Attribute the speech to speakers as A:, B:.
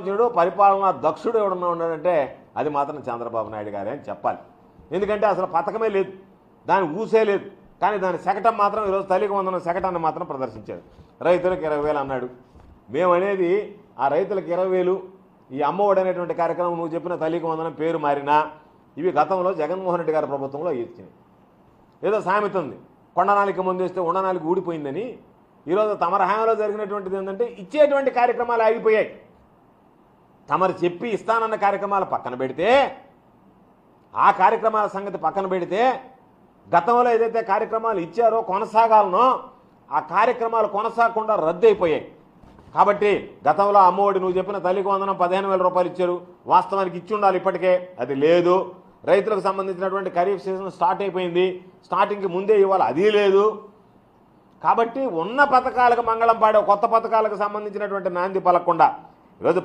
A: సర్వజ్ఞుడు పరిపాలనా దక్షుడు ఎవడన్నా ఉన్నాడంటే అది మాత్రం చంద్రబాబు నాయుడు గారే అని చెప్పాలి. ఎందుకంటే అసలు పథకమే లేదు, దాని ఊసే లేదు. కానీ దాని శకటం మాత్రం ఈరోజు తల్లికి వందనం శకటాన్ని మాత్రం ప్రదర్శించాడు. రైతులకు 20,000 అన్నాడు. మేమనేది ఆ రైతులకు 20,000 ఈ అమ్మఒడి అనేటువంటి కార్యక్రమం నువ్వు చెప్పిన తల్లికి వందనం పేరు మారినా ఇవి గతంలో జగన్మోహన్ రెడ్డి గారి ప్రభుత్వంలో ఇచ్చినాయి. ఏదో సామెత ఉంది, కొండనాలికి ముందేస్తే ఉండనాలికి ఊడిపోయిందని. ఈరోజు తమరి హయాంలో జరిగినటువంటిది ఏంటంటే ఇచ్చేటువంటి కార్యక్రమాలు ఆగిపోయాయి. తమరు చెప్పి ఇస్తానన్న కార్యక్రమాలు పక్కన పెడితే, ఆ కార్యక్రమాల సంగతి పక్కన పెడితే గతంలో ఏదైతే కార్యక్రమాలు ఇచ్చారో కొనసాగాలనో ఆ కార్యక్రమాలు కొనసాగకుండా రద్దు అయిపోయాయి. కాబట్టి గతంలో అమ్మఒడి నువ్వు చెప్పిన తల్లికి వందనం 15,000 రూపాయలు ఇచ్చారు, వాస్తవానికి ఇచ్చి ఉండాలి ఇప్పటికే, అది లేదు. రైతులకు సంబంధించినటువంటి ఖరీఫ్ సీజన్ స్టార్ట్ అయిపోయింది, స్టార్టింగ్కి ముందే ఇవ్వాలి, అది లేదు. కాబట్టి ఉన్న పథకాలకు మంగళం పాడే కొత్త పథకాలకు సంబంధించినటువంటి నాంది పలకకుండా ఈరోజు